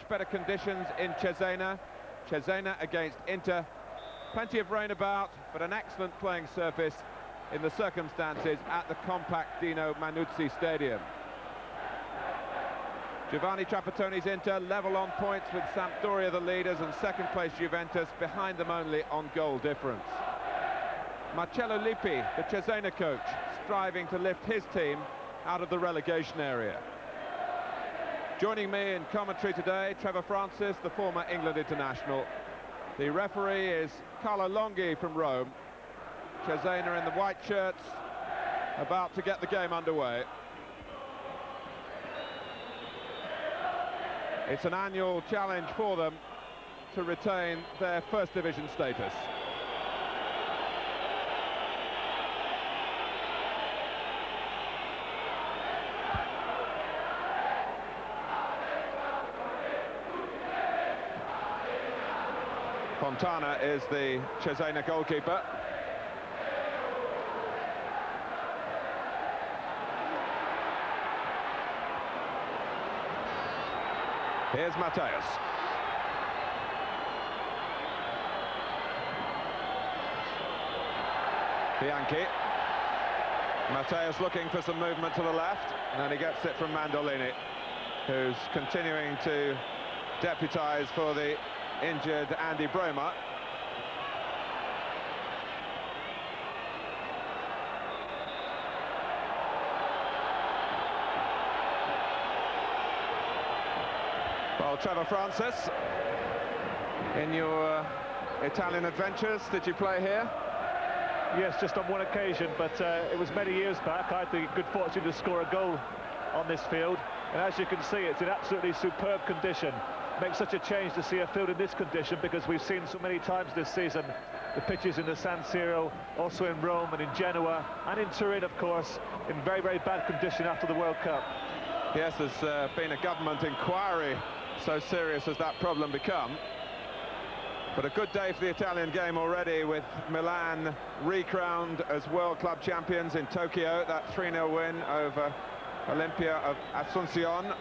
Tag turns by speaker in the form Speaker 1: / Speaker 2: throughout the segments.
Speaker 1: much better conditions in Cesena. Cesena against Inter. Plenty of rain about, but an excellent playing surface in the circumstances at the compact Dino Manuzzi Stadium. Giovanni Trapattoni's Inter level on points with Sampdoria the leaders, and second place Juventus behind them only on goal difference. Marcello Lippi, the Cesena coach, striving to lift his team out of the relegation area. Joining me in commentary today, Trevor Francis, the former England international. The referee is Carlo Longhi from Rome. Cesena in the white shirts, about to get the game underway. It's an annual challenge for them to retain their first division status. Fontana is the Cesena goalkeeper. Here's Matthäus. Bianchi. Matthäus looking for some movement to the left, and then he gets it from Mandolini, who's continuing to deputise for the injured Andy Bremer. Well, Trevor Francis, in your Italian adventures, did you play here?
Speaker 2: Yes, just on one occasion, but it was many years back. I had the good fortune to score a goal on this field, and as you can see, it's in absolutely superb condition. Makes such a change to see a field in this condition, because we've seen so many times this season the pitches in the San Siro, also in Rome and in Genoa, and in Turin, of course, in very, very bad condition after the World Cup.
Speaker 1: Yes, there's been a government inquiry, so serious has that problem become. But a good day for the Italian game already, with Milan recrowned as World Club champions in Tokyo. That 3-0 win over Olimpia of Asuncion.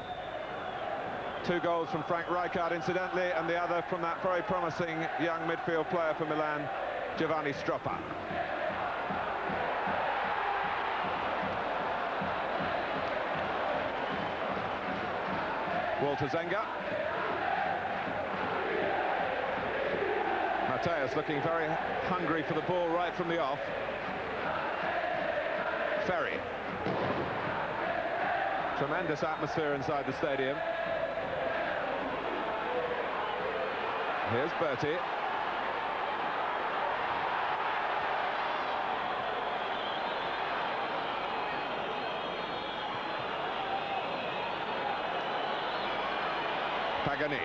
Speaker 1: 2 goals from Frank Rijkaard, incidentally, and the other from that very promising young midfield player for Milan, Giovanni Stroppa. Walter Zenga. Matthäus looking very hungry for the ball right from the off. Ferry. Tremendous atmosphere inside the stadium. Here's Berti. Pagani.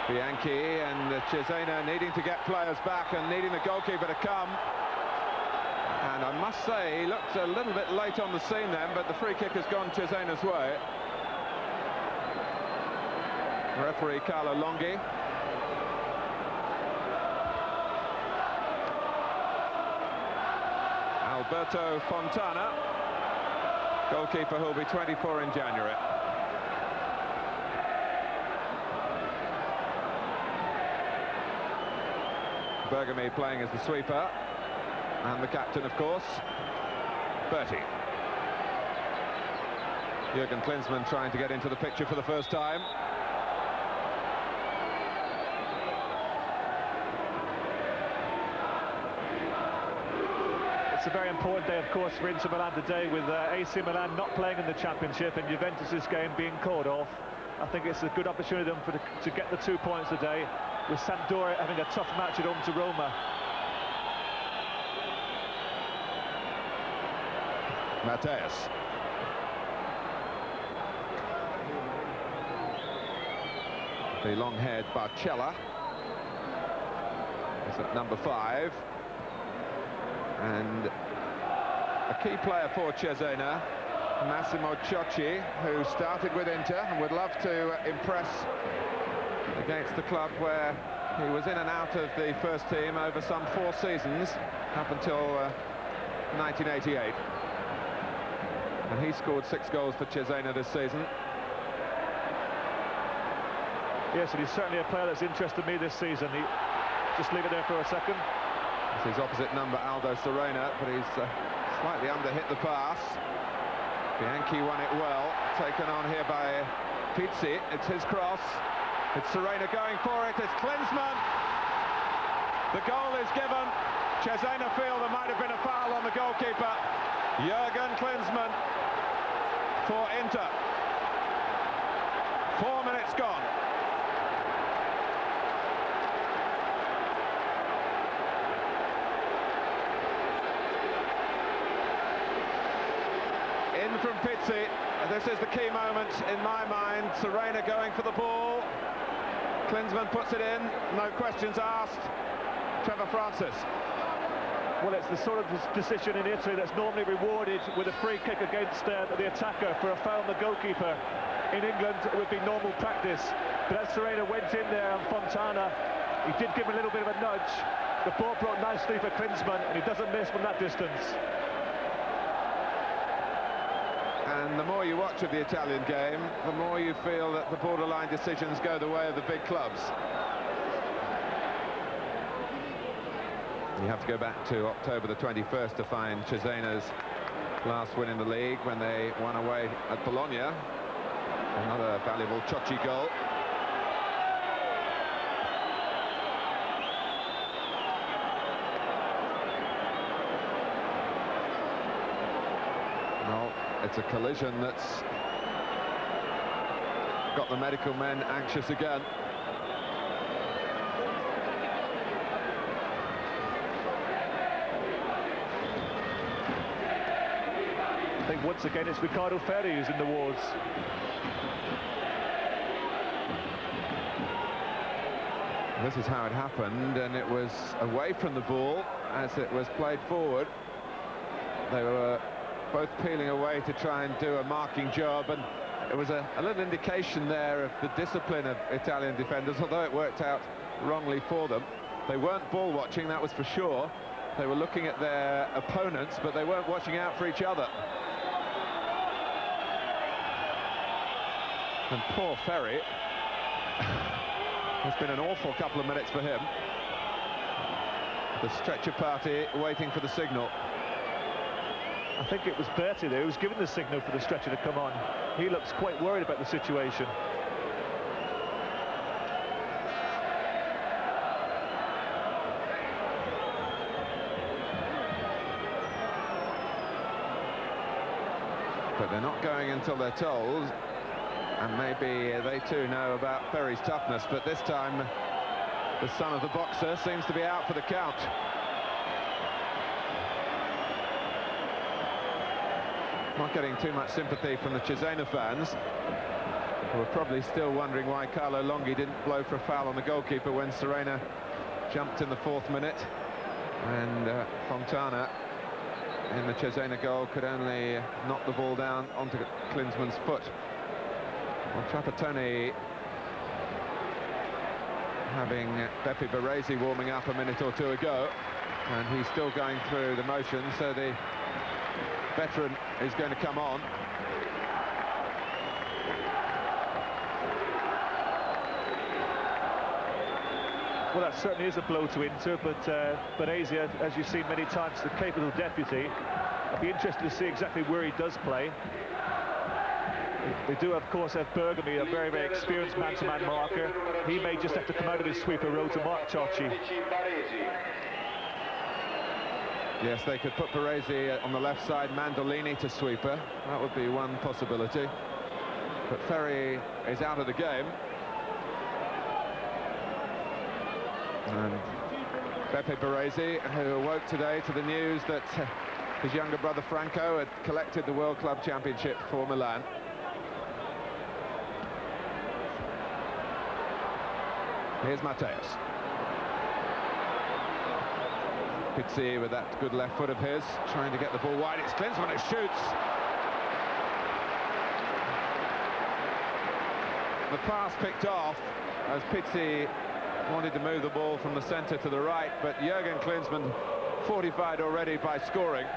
Speaker 1: Bianchi and Cesena needing to get players back and needing the goalkeeper to come. And I must say, he looked a little bit late on the scene then, but the free kick has gone Cesena's way. Referee Carlo Longhi. Alberto Fontana, goalkeeper who'll be 24 in January. Bergami playing as the sweeper, and the captain, of course, Berti. Jurgen Klinsmann trying to get into the picture for the first time.
Speaker 2: It's a very important day, of course, for Inter Milan today, with AC Milan not playing in the Championship and Juventus' game being called off. I think it's a good opportunity for them to get the 2 points today, with Sampdoria having a tough match at home to Roma.
Speaker 1: Matthäus. The long-haired Barcella is at number 5. And a key player for Cesena, Massimo Ciocci, who started with Inter and would love to impress against the club where he was in and out of the first team over some 4 seasons, up until 1988. And he scored 6 goals for Cesena this season.
Speaker 2: Yes, and he's certainly a player that's interested me this season. Just leave it there for a second.
Speaker 1: It's his opposite number, Aldo Cesena, but he's slightly under-hit the pass. Bianchi won it well, taken on here by Pizzi. It's his cross. It's Cesena going for it. It's Klinsmann. The goal is given. Cesena feel there might have been a foul on the goalkeeper. Jurgen Klinsmann for Inter. 4 minutes gone. In from Pizzi. This is the key moment in my mind. Cesena going for the ball. Klinsmann puts it in. No questions asked. Trevor Francis.
Speaker 2: Well, it's the sort of decision in Italy that's normally rewarded with a free kick against the attacker for a foul on the goalkeeper. In England, it would be normal practice. But as Cesena went in there on Fontana, he did give him a little bit of a nudge. The ball brought nicely for Klinsmann, and he doesn't miss from that distance.
Speaker 1: And the more you watch of the Italian game, the more you feel that the borderline decisions go the way of the big clubs. You have to go back to October the 21st to find Cesena's last win in the league when they won away at Bologna. Another valuable Ciocci goal. Well, it's a collision that's got the medical men anxious again.
Speaker 2: I think once again it's Riccardo Ferri who's in the wards.
Speaker 1: This is how it happened, and it was away from the ball as it was played forward. They were both peeling away to try and do a marking job, and it was a little indication there of the discipline of Italian defenders, although it worked out wrongly for them. They weren't ball watching, that was for sure. They were looking at their opponents, but they weren't watching out for each other. And poor Ferri. It's been an awful couple of minutes for him. The stretcher party waiting for the signal.
Speaker 2: I think it was Berti there who was given the signal for the stretcher to come on. He looks quite worried about the situation.
Speaker 1: But they're not going until they're told. And maybe they too know about Ferri's toughness, but this time the son of the boxer seems to be out for the count. Not getting too much sympathy from the Cesena fans, who are probably still wondering why Carlo Longhi didn't blow for a foul on the goalkeeper when Cesena jumped in the 4th minute. And Fontana in the Cesena goal could only knock the ball down onto Klinsmann's foot. Well, Trapattoni having Beppe Baresi warming up a minute or two ago, and he's still going through the motions, so the veteran is going to come on.
Speaker 2: Well, that certainly is a blow to Inter, but Baresi, as you've seen many times, the capable deputy. I'd be interested to see exactly where he does play. They do, of course, have Bergami, a very, very experienced man-to-man marker. He may just have to come out of his sweeper role to mark Ciocci.
Speaker 1: Yes, they could put Baresi on the left side, Mandolini to sweeper. That would be one possibility. But Ferri is out of the game. And Beppe Baresi, who awoke today to the news that his younger brother Franco had collected the World Club Championship for Milan. Here's Mateus. Pizzi with that good left foot of his, trying to get the ball wide. It's Klinsmann who shoots. The pass picked off as Pizzi wanted to move the ball from the centre to the right, but Jurgen Klinsmann fortified already by scoring.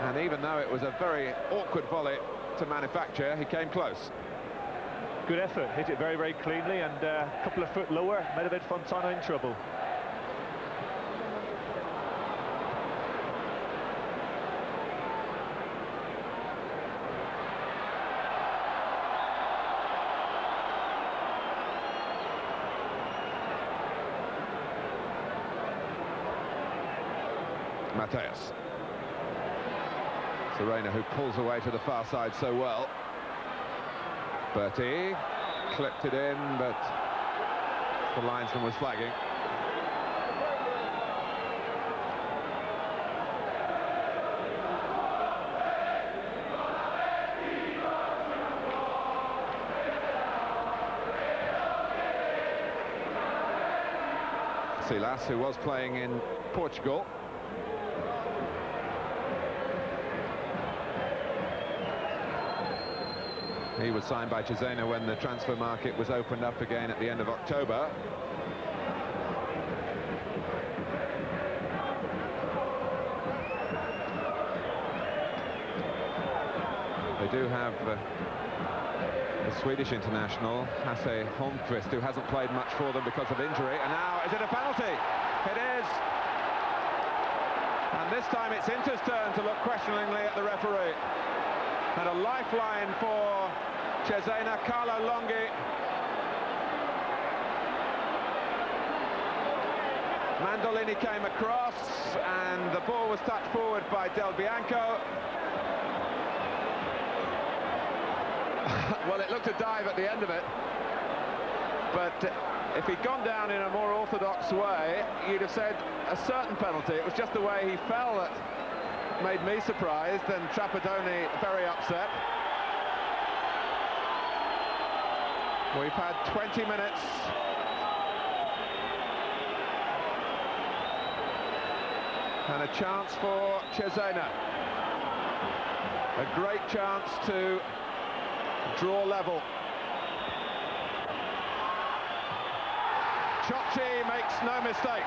Speaker 1: And even though it was a very awkward volley to manufacture, he came close.
Speaker 2: Good effort, hit it very, very cleanly, and a couple of foot lower, Medved Fontana in trouble.
Speaker 1: Mateus. Cesena, who pulls away to the far side so well. Bertie clipped it in, but the linesman was flagging. Silas, who was playing in Portugal. He was signed by Cesena when the transfer market was opened up again at the end of October. They do have the Swedish international, Hasse Holmqvist, who hasn't played much for them because of injury. And now, is it a penalty? It is. And this time it's Inter's turn to look questioningly at the referee. And a lifeline for Cesena, Carlo Longhi. Mandolini came across and the ball was touched forward by Del Bianco. Well, it looked a dive at the end of it, but if he'd gone down in a more orthodox way, you'd have said a certain penalty. It was just the way he fell that made me surprised, and Trapattoni very upset. We've had 20 minutes. And a chance for Cesena. A great chance to draw level. Ciocci makes no mistake.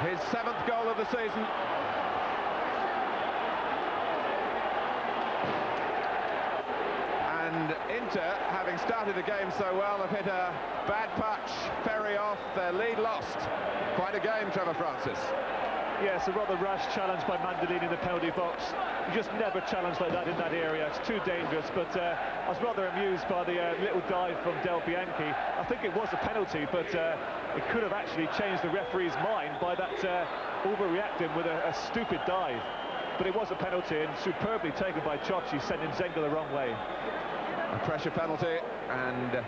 Speaker 1: His 7th goal of the season. And Inter, having started the game so well, have hit a bad patch. Ferry off, their lead lost. Quite a game, Trevor Francis.
Speaker 2: Yes, a rather rash challenge by Mandolini in the penalty box. You just never challenge like that in that area. It's too dangerous, but I was rather amused by the little dive from Del Bianchi. I think it was a penalty, but it could have actually changed the referee's mind by that overreacting with a stupid dive. But it was a penalty, and superbly taken by Ciocci, sending Zenga the wrong way.
Speaker 1: A pressure penalty, and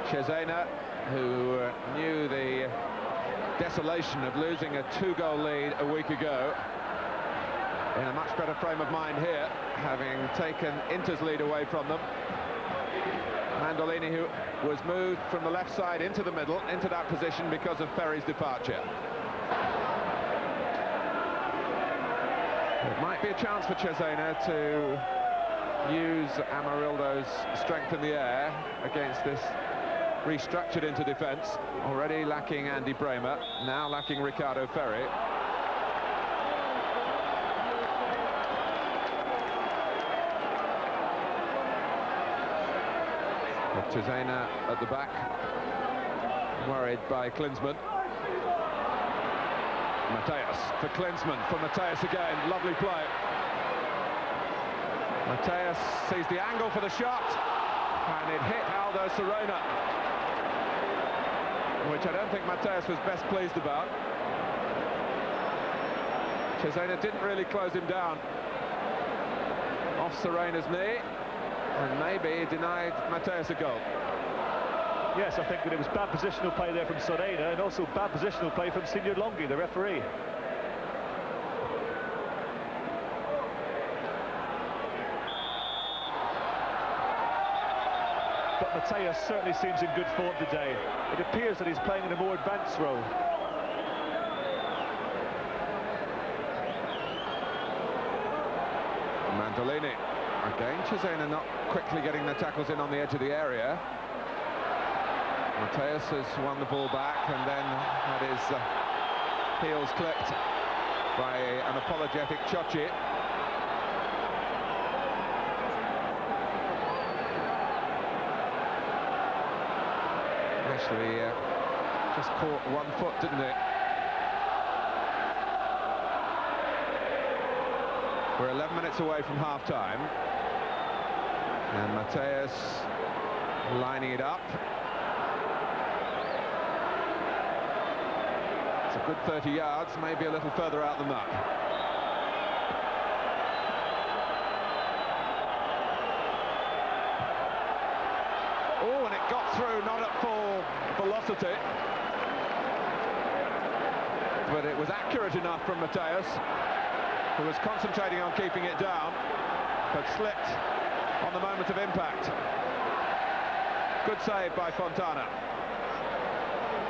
Speaker 1: Cesena, who knew the desolation of losing a 2-goal lead a week ago, in a much better frame of mind here, having taken Inter's lead away from them. Mandolini, who was moved from the left side into the middle, into that position because of Ferry's departure. It might be a chance for Cesena to use Amarildo's strength in the air against this restructured into defence. Already lacking Andy Bremer, now lacking Ricardo Ferri. But Cesena at the back, worried by Klinsmann. Mateus for Klinsmann, for Mateus again, lovely play. Mateus sees the angle for the shot, and it hit Aldo Cesena, which I don't think Mateus was best pleased about. Cesena didn't really close him down. Off Cesena's knee, and maybe denied Mateus a goal.
Speaker 2: Yes, I think that it was bad positional play there from Cesena, and also bad positional play from Signor Longhi, the referee. But Mateus certainly seems in good form today. It appears that he's playing in a more advanced role.
Speaker 1: Mandolini. Again, Cesena not quickly getting the tackles in on the edge of the area. Mateus has won the ball back and then had his heels clipped by an apologetic Chochi. Actually, just caught one foot, didn't it? We're 11 minutes away from half-time. And Mateus lining it up. It's a good 30 yards, maybe a little further out than that. Oh, and it got through, not at full velocity. But it was accurate enough from Mateus, who was concentrating on keeping it down, but slipped on the moment of impact. Good save by Fontana.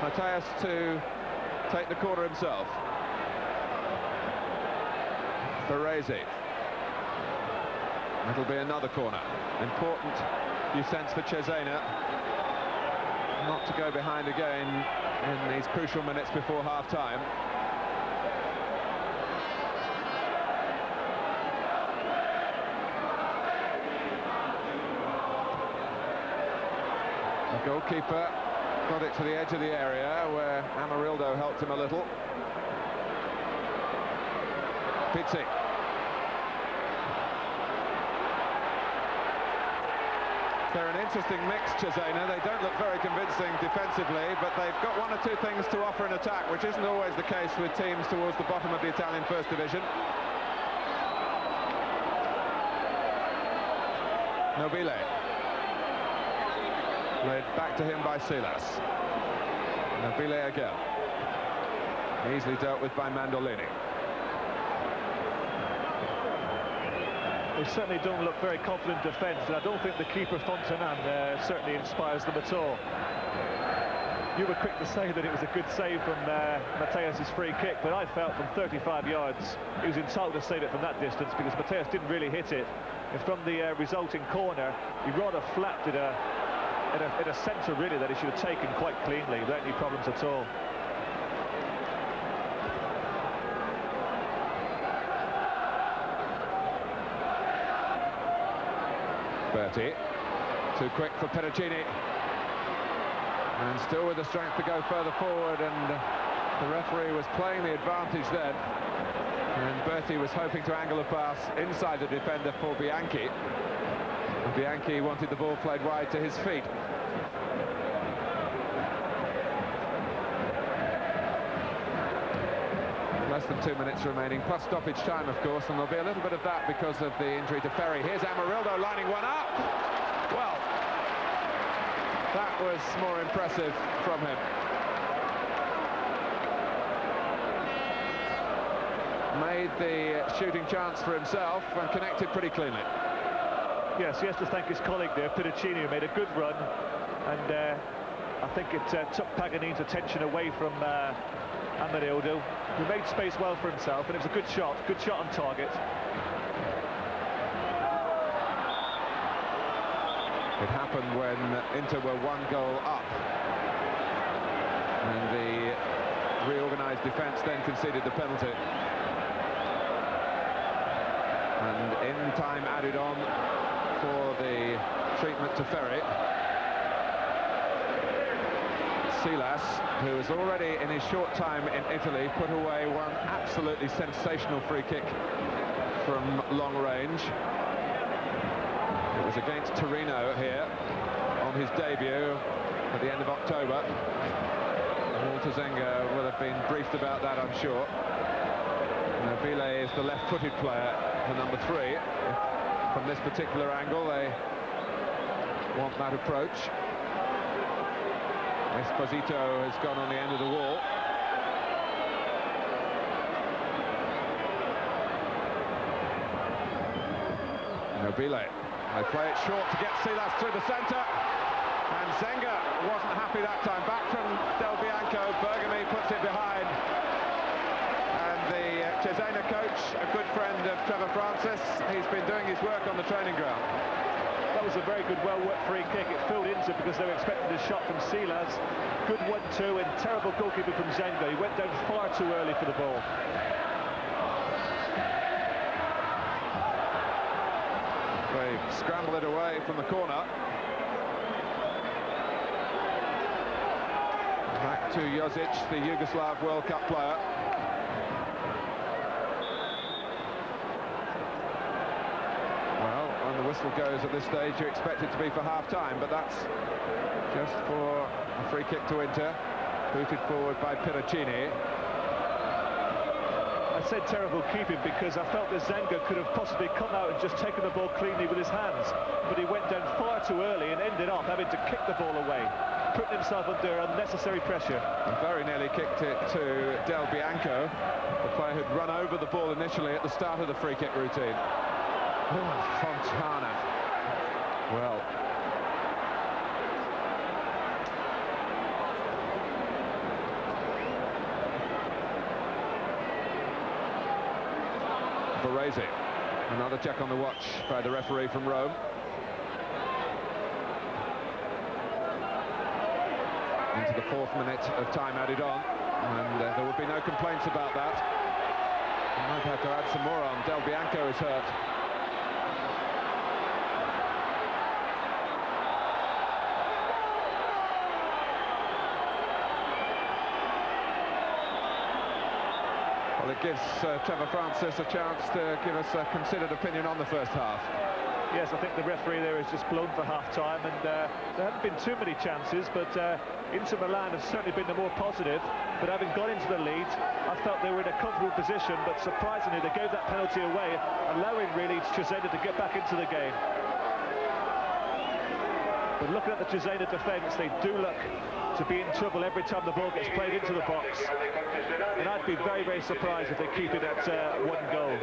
Speaker 1: Mateus to take the corner himself. Baresi. It'll be another corner. Important, you sense, for Cesena not to go behind again in these crucial minutes before half-time. The goalkeeper got it to the edge of the area where Amarildo helped him a little. Pizzi. They're an interesting mix, Cesena. They don't look very convincing defensively, but they've got one or two things to offer in attack, which isn't always the case with teams towards the bottom of the Italian First Division. Nobile. Led back to him by Silas. Nobile again. Easily dealt with by Mandolini.
Speaker 2: They certainly don't look very confident defence, and I don't think the keeper Fontanan certainly inspires them at all. You were quick to say that it was a good save from Mateus' free kick, but I felt from 35 yards he was entitled to save it from that distance, because Mateus didn't really hit it. And from the resulting corner, he rather flapped it in a centre really that he should have taken quite cleanly without any problems at all.
Speaker 1: Berti, too quick for Perugini, and still with the strength to go further forward, and the referee was playing the advantage then, and Berti was hoping to angle a pass inside the defender for Bianchi, and Bianchi wanted the ball played wide to his feet. Less than 2 minutes remaining, plus stoppage time, of course, and there'll be a little bit of that because of the injury to Ferry. Here's Amarildo lining one up. Well, that was more impressive from him. Made the shooting chance for himself and connected pretty cleanly.
Speaker 2: Yes, he has to thank his colleague there, Piticini, who made a good run, and I think it took Paganini's attention away from Amarildo, who made space well for himself, and it was a good shot on target.
Speaker 1: It happened when Inter were 1 goal up, and the reorganised defence then conceded the penalty. And in time added on for the treatment to Ferry. Silas, who has already in his short time in Italy put away one absolutely sensational free kick from long range. It was against Torino here on his debut at the end of October. Walter Zenga will have been briefed about that, I'm sure. Nobile is the left-footed player, the number 3. From this particular angle, they want that approach. Esposito has gone on the end of the wall. Nobile. They play it short to get Silas through the centre. And Zenga wasn't happy that time. Back from Del Bianco, Bergami puts it behind. And the Cesena coach, a good friend of Trevor Francis, he's been doing his work on the training ground.
Speaker 2: That was a very good, well-worked free kick. It filled into because they were expecting a shot from Silas. Good 1-2 and terrible goalkeeping from Zenga. He went down far too early for the ball.
Speaker 1: scramble it away from the corner. Back to Josic, the Yugoslav World Cup player. Well, when the whistle goes at this stage, you expect it to be for half-time, but that's just for a free kick to Inter, booted forward by Piracini.
Speaker 2: I said terrible keeping because I felt that Zenga could have possibly come out and just taken the ball cleanly with his hands, but he went down far too early and ended up having to kick the ball away, putting himself under unnecessary pressure. And
Speaker 1: very nearly kicked it to Del Bianco, the player who'd run over the ball initially at the start of the free kick routine. Oh, Fontana. Well, Baresi. Another check on the watch by the referee from Rome. Into the 4th minute of time added on, and there would be no complaints about that. We might have to add some more on. Del Bianco is hurt. Well, it gives Trevor Francis a chance to give us a considered opinion on the first half.
Speaker 2: Yes, I think the referee there has just blown for half-time, and there haven't been too many chances, but Inter Milan have certainly been the more positive. But having got into the lead, I felt they were in a comfortable position, but surprisingly they gave that penalty away, allowing really Cesena to get back into the game. But looking at the Cesena defence, they do look to be in trouble every time the ball gets played into the box. And I'd be very, very surprised if they keep it at 1 goal.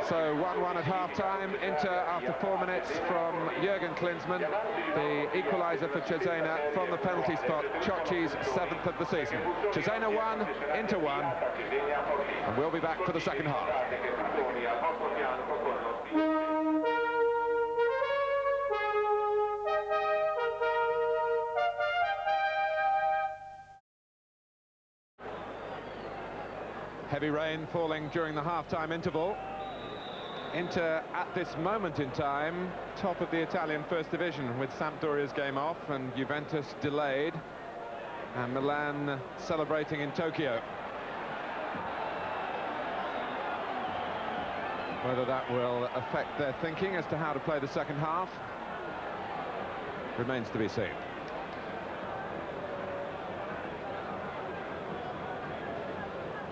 Speaker 1: So 1-1 at half-time. Inter after 4 minutes from Jürgen Klinsmann. The equaliser for Cesena from the penalty spot. Ciocci's 7th of the season. Cesena 1, Inter 1. And we'll be back for the second half. Heavy rain falling during the half-time interval. Inter, at this moment in time, top of the Italian First Division, with Sampdoria's game off and Juventus delayed, and Milan celebrating in Tokyo. Whether that will affect their thinking as to how to play the second half remains to be seen.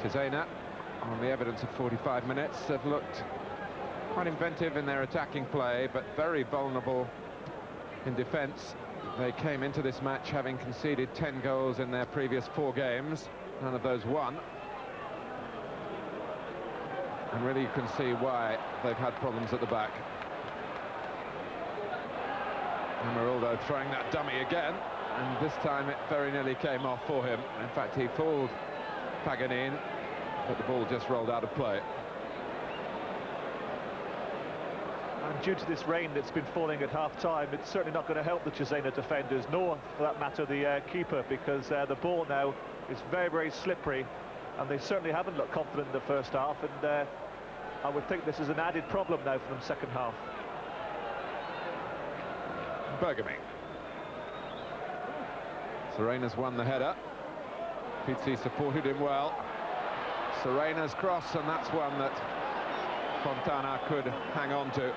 Speaker 1: Cesena, on the evidence of 45 minutes, have looked quite inventive in their attacking play, but very vulnerable in defence. They came into this match having conceded 10 goals in their previous 4 games, none of those won. And really you can see why they've had problems at the back. And Ronaldo throwing that dummy again, and this time it very nearly came off for him. In fact, he fooled Paganini, but the ball just rolled out of play.
Speaker 2: And due to this rain that's been falling at half-time, it's certainly not going to help the Cesena defenders, nor, for that matter, the keeper, because the ball now is very, very slippery, and they certainly haven't looked confident in the first half, and I would think this is an added problem now for them second half.
Speaker 1: Bergami. Serena's won the header. Pizzi supported him well. Serena's cross, and that's one that Fontana could hang on to.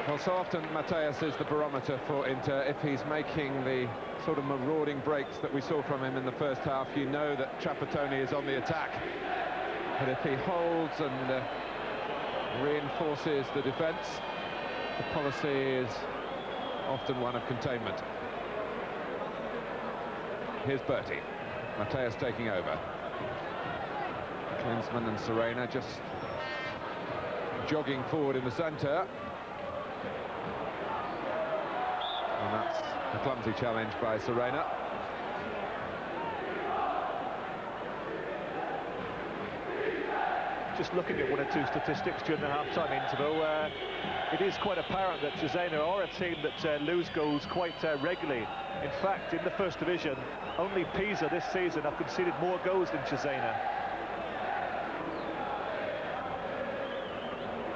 Speaker 1: Well, so often Mateus is the barometer for Inter. If he's making the sort of marauding breaks that we saw from him in the first half, you know that Trapattoni is on the attack. But if he holds and reinforces the defence, the policy is often one of containment. Here's Berti. Mateus taking over. Klinsmann and Serena just jogging forward in the centre. And that's a clumsy challenge by Serena.
Speaker 2: Just looking at 1 or 2 statistics during the half-time interval, it is quite apparent that Cesena are a team that lose goals quite regularly. In fact, in the First Division, only Pisa this season have conceded more goals than Cesena.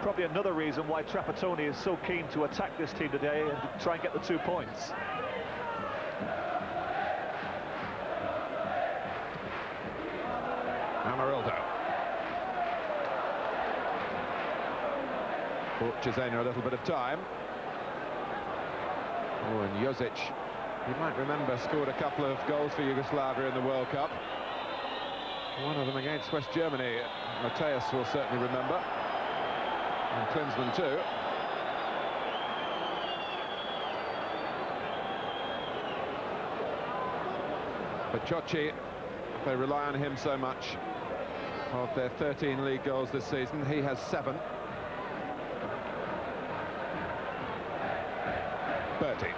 Speaker 2: probably another reason why Trapattoni is so keen to attack this team today and to try and get the 2 points.
Speaker 1: Amarildo. Bought Cesena a little bit of time. Oh, and Josic, you might remember, scored a couple of goals for Yugoslavia in the World Cup. One of them against West Germany. Mateus will certainly remember. And Klinsmann too. But Ciocci, they rely on him so much. Of their 13 league goals this season, he has 7. Berti,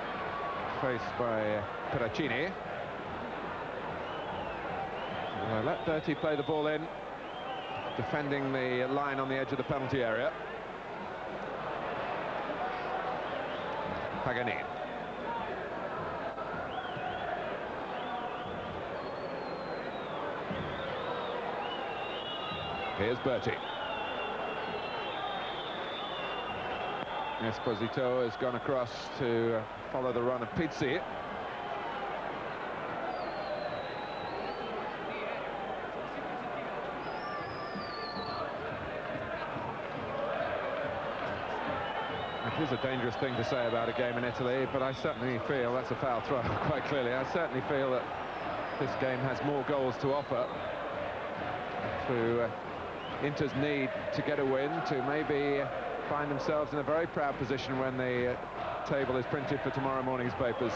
Speaker 1: faced by Peracini. Well, let Berti play the ball in, defending the line on the edge of the penalty area. Paganin. Here's Berti. Esposito has gone across to follow the run of Pizzi. It is a dangerous thing to say about a game in Italy, but I certainly feel that's a foul throw, quite clearly. I certainly feel that this game has more goals to offer to Inter's need to get a win, to maybe find themselves in a very proud position when the table is printed for tomorrow morning's papers.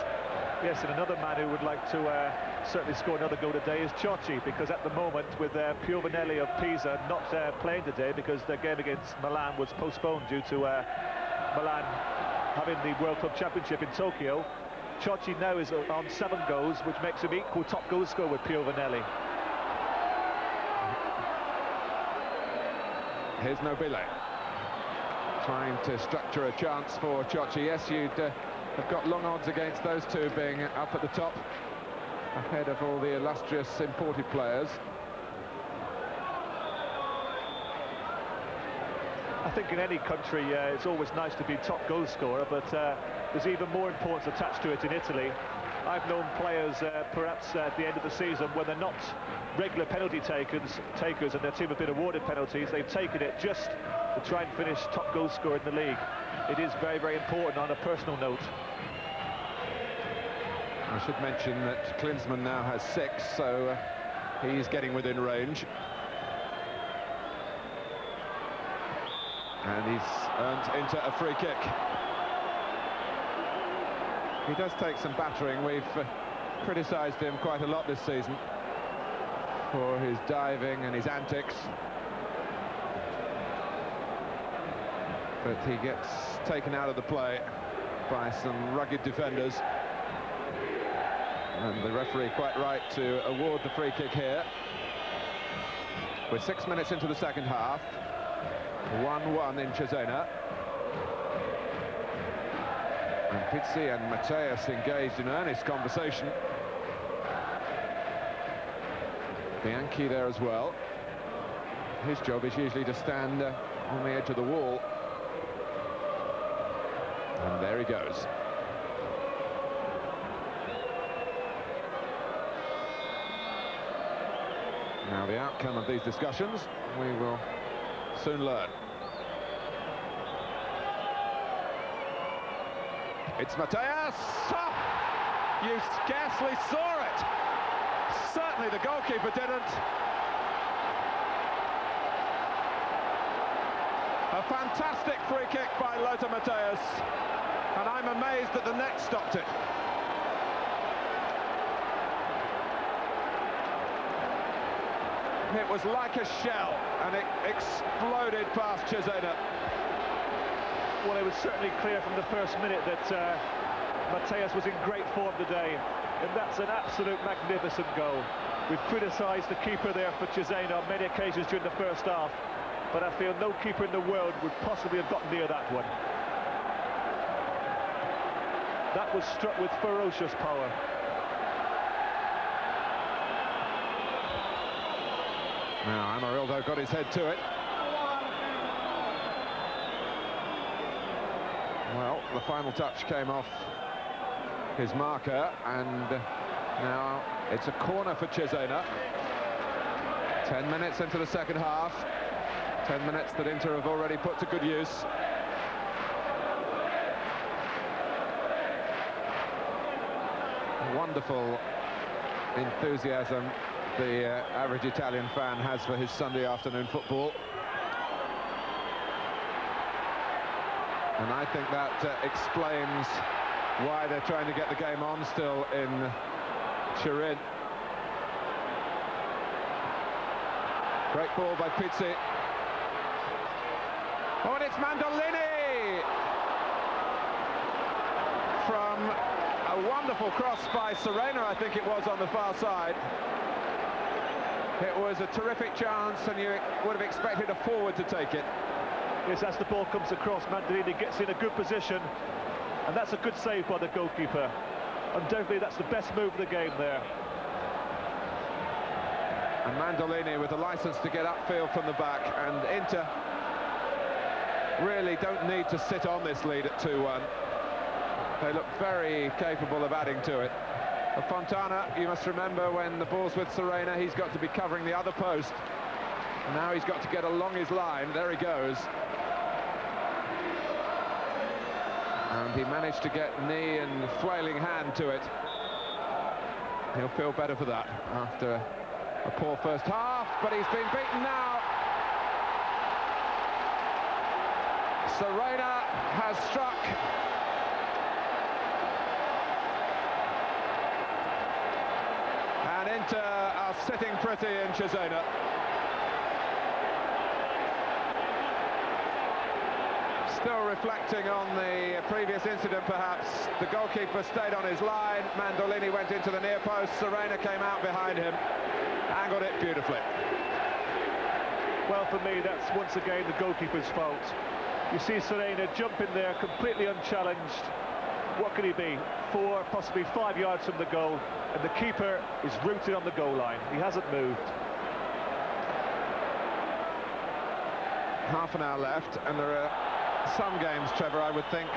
Speaker 2: Yes, and another man who would like to certainly score another goal today is Ciocci, because at the moment, with Piovanelli of Pisa not playing today because their game against Milan was postponed due to Milan having the World Club Championship in Tokyo, Ciocci now is on 7 goals, which makes him equal top goal scorer with Piovanelli.
Speaker 1: Here's Nobile, trying to structure a chance for Ciocci. Yes, you'd have got long odds against those two being up at the top, ahead of all the illustrious imported players.
Speaker 2: I think in any country it's always nice to be top goal scorer, but there's even more importance attached to it in Italy. I've known players perhaps at the end of the season when they're not regular penalty takers and their team have been awarded penalties, they've taken it just to try and finish top goal scorer in the league. It is very, very important on a personal note.
Speaker 1: I should mention that Klinsmann now has 6, so he's getting within range. And he's earned Inter a free kick. He does take some battering. We've criticised him quite a lot this season for his diving and his antics. But he gets taken out of the play by some rugged defenders. And the referee quite right to award the free kick here. We're 6 minutes into the second half. 1-1 in Cesena. And Pizzi and Mateus engaged in earnest conversation. Bianchi there as well. His job is usually to stand on the edge of the wall. And there he goes. Now the outcome of these discussions, we will soon learn. It's Mateus! Oh, you scarcely saw it! Certainly the goalkeeper didn't. A fantastic free kick by Lothar Matthäus, and I'm amazed that the net stopped it. It was like a shell, and it exploded past Cesena.
Speaker 2: Well, it was certainly clear from the first minute that Matthäus was in great form today, and that's an absolute magnificent goal. We've criticised the keeper there for Cesena on many occasions during the first half, but I feel no keeper in the world would possibly have gotten near that one. That was struck with ferocious power.
Speaker 1: Now Amarildo got his head to it. Well, the final touch came off his marker, and now it's a corner for Cesena. 10 minutes into the second half. 10 minutes that Inter have already put to good use. Wonderful enthusiasm the average Italian fan has for his Sunday afternoon football. And I think that explains why they're trying to get the game on still in Turin. Great ball by Pizzi. Oh, and it's Mandolini! From a wonderful cross by Cesena, I think it was, on the far side. It was a terrific chance, and you would have expected a forward to take it.
Speaker 2: Yes, as the ball comes across, Mandolini gets in a good position, and that's a good save by the goalkeeper. Undoubtedly, that's the best move of the game there.
Speaker 1: And Mandolini with the licence to get upfield from the back, and Inter really don't need to sit on this lead at 2-1. They look very capable of adding to it. Fontana, you must remember, when the ball's with Cesena, he's got to be covering the other post. Now he's got to get along his line. There he goes. And he managed to get knee and flailing hand to it. He'll feel better for that after a poor first half, but he's been beaten now. Cesena has struck. And Inter are sitting pretty in Cesena. Still reflecting on the previous incident, perhaps. The goalkeeper stayed on his line. Mandolini went into the near post. Cesena came out behind him, angled it beautifully.
Speaker 2: Well, for me, that's once again the goalkeeper's fault. You see Cesena jump in there completely unchallenged. What could he be? 4, possibly 5 yards from the goal, and the keeper is rooted on the goal line. He hasn't moved.
Speaker 1: Half an hour left, and there are some games, Trevor, I would think,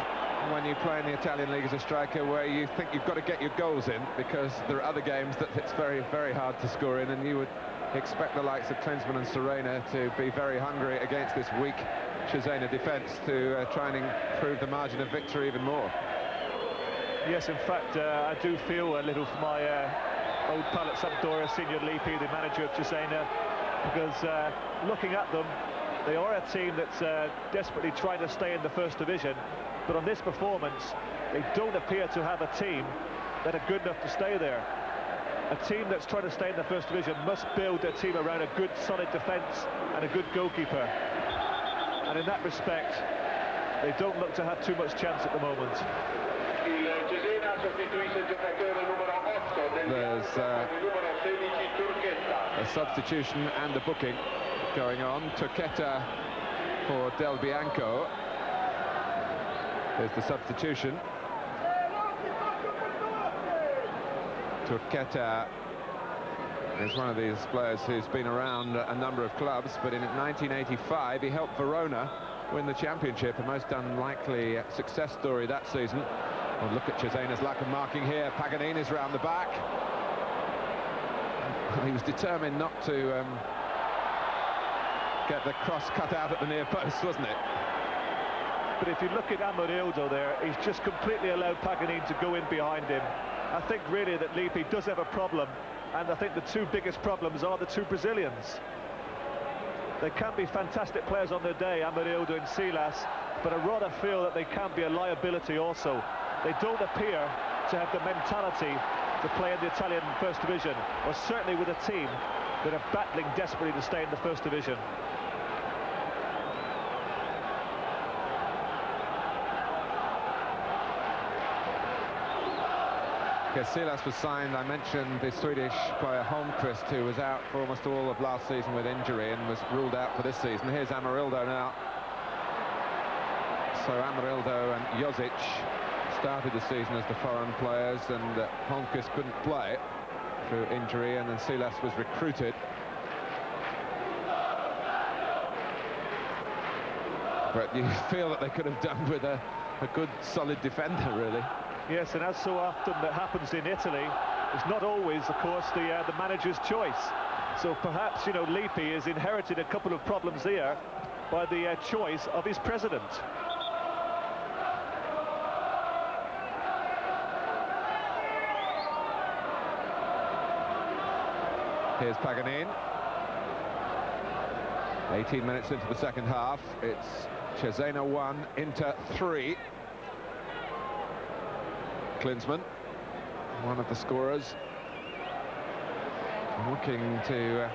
Speaker 1: when you play in the Italian league as a striker, where you think you've got to get your goals in, because there are other games that it's very, very hard to score in, and you would expect the likes of Klinsmann and Cesena to be very hungry against this weak Cesena defence to try and improve the margin of victory even more.
Speaker 2: Yes, in fact, I do feel a little for my old pal at Sampdoria, Signor Lippi, the manager of Cesena, because looking at them, they are a team that's desperately trying to stay in the first division, but on this performance, they don't appear to have a team that are good enough to stay there. A team that's trying to stay in the first division must build their team around a good, solid defence and a good goalkeeper. And in that respect, they don't look to have too much chance at the moment.
Speaker 1: There's a substitution and a booking going on. Turqueta for Del Bianco. There's the substitution. Turqueta is one of these players who's been around a number of clubs, but in 1985 he helped Verona win the championship, a most unlikely success story that season. Well, look at Cesena's lack of marking here. Paganini's round the back. He was determined not to get the cross cut out at the near post, wasn't it?
Speaker 2: But if you look at Amarildo there, he's just completely allowed Paganini to go in behind him. I think really that Lippi does have a problem, and I think the two biggest problems are the two Brazilians. They can be fantastic players on their day, Amarildo and Silas, but I rather feel that they can be a liability also. They don't appear to have the mentality to play in the Italian First Division, or certainly with a team that are battling desperately to stay in the First Division.
Speaker 1: Silas was signed. I mentioned the Swedish player Holmqvist, who was out for almost all of last season with injury and was ruled out for this season. Here's Amarildo now. So Amarildo and Josic started the season as the foreign players, and Holmqvist couldn't play through injury, and then Silas was recruited. But you feel that they could have done with a a good, solid defender, really.
Speaker 2: Yes, and as so often that happens in Italy, it's not always, of course, the manager's choice. So perhaps, you know, Lippi has inherited a couple of problems there by the choice of his president.
Speaker 1: Here's Paganin. 18 minutes into the second half. It's Cesena 1, Inter 3. Klinsmann, one of the scorers, looking to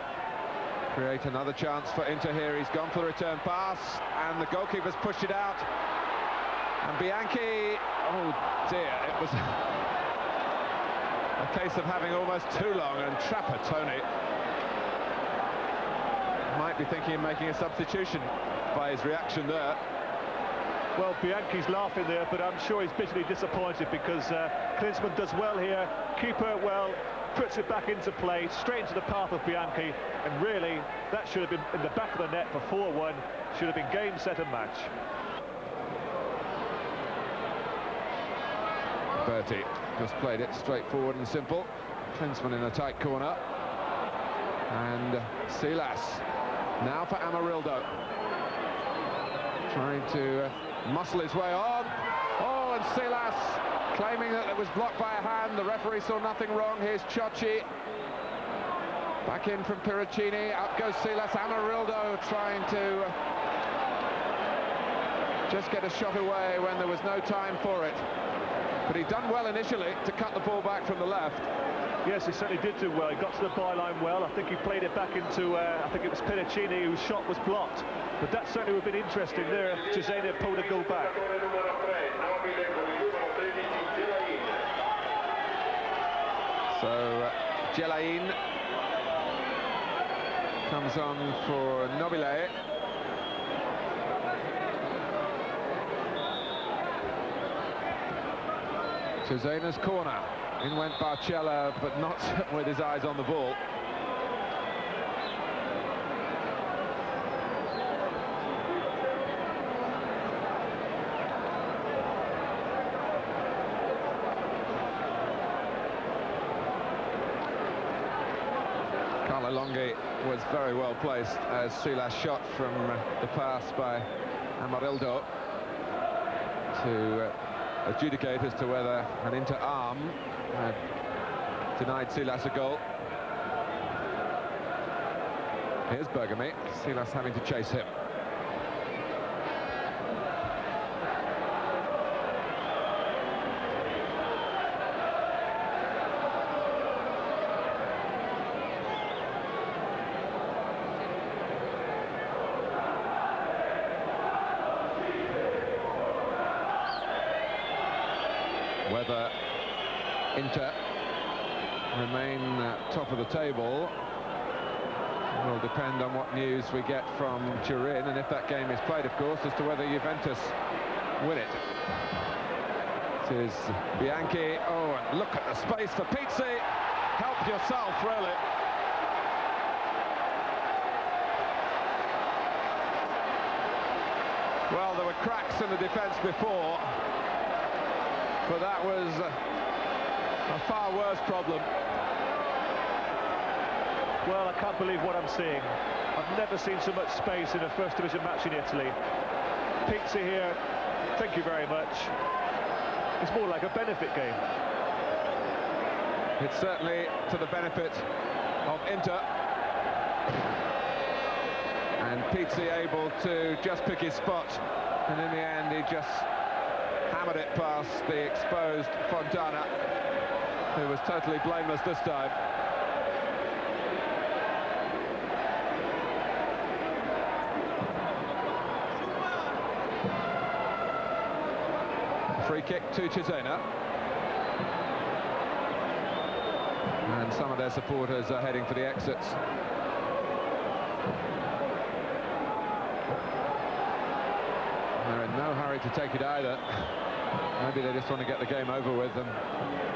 Speaker 1: create another chance for Inter here. He's gone for the return pass, and the goalkeeper's pushed it out. And Bianchi, oh dear, it was a case of having almost too long, and Trapattoni might be thinking of making a substitution by his reaction there.
Speaker 2: Well, Bianchi's laughing there, but I'm sure he's bitterly disappointed because Klinsmann does well here, keeper well, puts it back into play, straight into the path of Bianchi, and really, that should have been in the back of the net for 4-1, should have been game, set and match.
Speaker 1: Berti just played it straightforward and simple. Klinsmann in a tight corner. And Silas now for Amarildo. Trying to muscle his way on. Oh, and Silas claiming that it was blocked by a hand. The referee saw nothing wrong. Here's Ciocci. Back in from Piracini. Out goes Silas. Amarildo trying to just get a shot away when there was no time for it. But he'd done well initially to cut the ball back from the left.
Speaker 2: Yes, he certainly did do well. He got to the byline well. I think he played it back into, I think it was Piracini whose shot was blocked. But that certainly would have been interesting there if Cesena pulled a goal back.
Speaker 1: So Gelain comes on for Nobile. Cesena's corner. In went Barcella, but not with his eyes on the ball. Carlo Longhi was very well placed as Silas shot from the pass by Amarildo to adjudicate as to whether an Inter arm had denied Silas a goal. Here's Bergami, Silas having to chase him. Whether Inter remain top of the table will depend on what news we get from Turin, and if that game is played, of course, as to whether Juventus win it. It is Bianchi. Oh, and look at the space for Pizzi. Help yourself, really. Well, there were cracks in the defence before, but that was a far worse problem.
Speaker 2: Well, I can't believe what I'm seeing. I've never seen so much space in a first division match in Italy. Pizzi here, thank you very much. It's more like a benefit game.
Speaker 1: It's certainly to the benefit of Inter. And Pizzi able to just pick his spot, and in the end he just hammered it past the exposed Fontana, who was totally blameless this time. Free kick to Cesena. And some of their supporters are heading for the exits. They're in no hurry to take it either. Maybe they just want to get the game over with and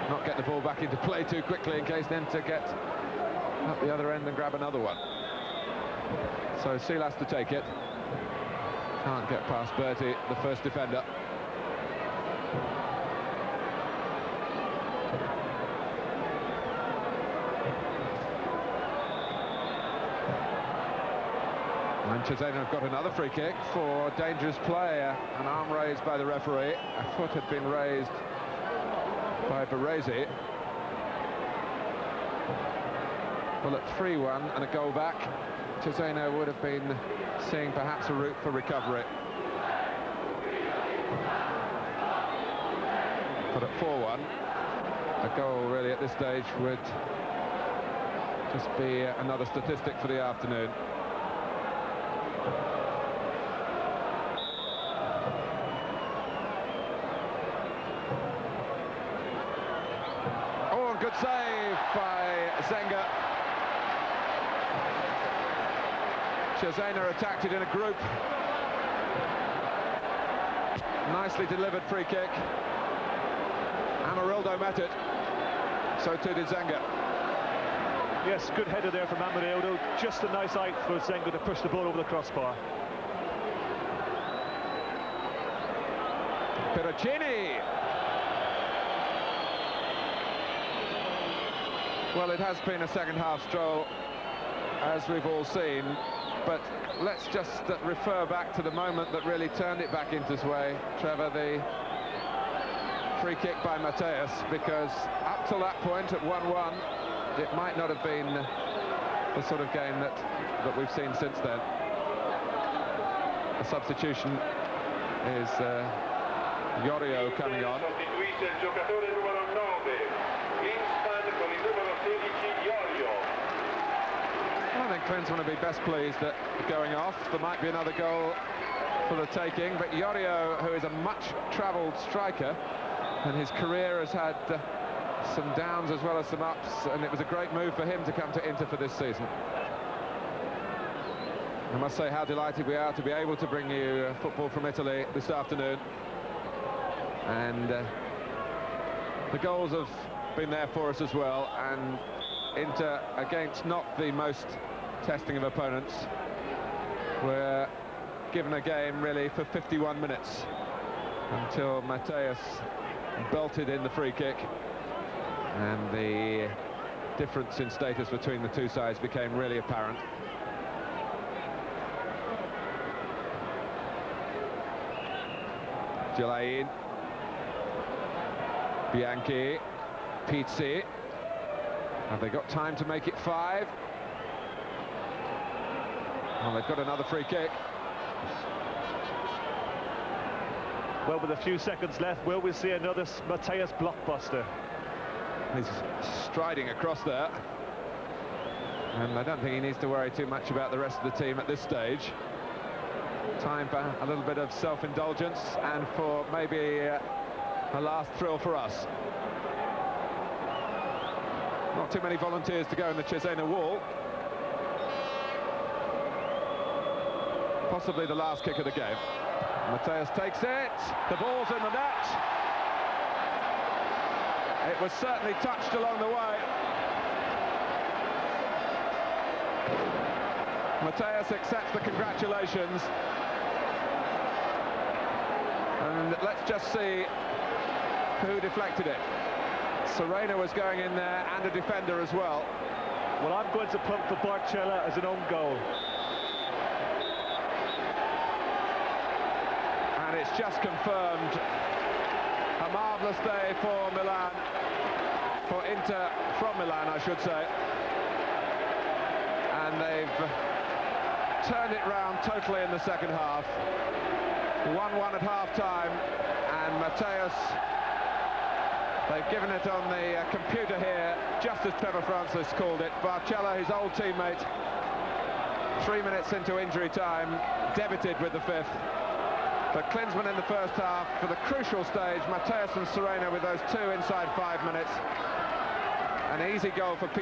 Speaker 1: not get the ball back into play too quickly in case Inter get up the other end and grab another one. So Silas to take it. Can't get past Berti, the first defender. And Cesena have got another free kick for dangerous play. An arm raised by the referee. A foot had been raised by Baresi. Well, at 3-1 and a goal back, Cesena would have been seeing perhaps a route for recovery. But at 4-1, a goal really at this stage would just be another statistic for the afternoon. Oh, good save by Zenga. Cesena attacked it in a group. Nicely delivered free kick. Amarildo met it. So too did Zenga.
Speaker 2: Yes, good header there from Amarildo. Just a nice height for Zenga to push the ball over the crossbar.
Speaker 1: Perocini. Well, it has been a second-half stroll, as we've all seen, but let's just refer back to the moment that really turned it back into sway, Trevor, the free kick by Mateus, because up till that point at 1-1, it might not have been the sort of game that we've seen since then. The substitution is Yorio coming on. I think Klinsmann will be best pleased at going off. There might be another goal for the taking, but Yorio, who is a much-travelled striker, and his career has had some downs as well as some ups, and it was a great move for him to come to Inter for this season. I must say how delighted we are to be able to bring you football from Italy this afternoon. And the goals have been there for us as well, and Inter, against not the most testing of opponents, were given a game really for 51 minutes until Mateus belted in the free kick, and the difference in status between the two sides became really apparent. Gelain, Bianchi, Pizzi. Have they got time to make it 5? Well, they've got another free kick.
Speaker 2: Well, with a few seconds left, will we see another Mateus blockbuster?
Speaker 1: He's striding across there, and I don't think he needs to worry too much about the rest of the team at this stage. Time for a little bit of self-indulgence and for maybe a last thrill for us. Not too many volunteers to go in the Cesena wall. Possibly the last kick of the game. Mateus takes it. The ball's in the net. It was certainly touched along the way. Mateus accepts the congratulations. And let's just see who deflected it. Cesena was going in there, and a defender as well.
Speaker 2: Well, I'm going to punt for Barcella as an own goal.
Speaker 1: And it's just confirmed. A marvellous day for Milan, for Inter from Milan, I should say. And they've turned it round totally in the second half. 1-1 at half-time, and Mateus, they've given it on the computer here, just as Trevor Francis called it. Barcella, his old teammate, 3 minutes into injury time, debited with the 5th. But Klinsmann in the first half, for the crucial stage, Mateus and Cesena with those 2 inside 5 minutes. An easy goal for Pizzi.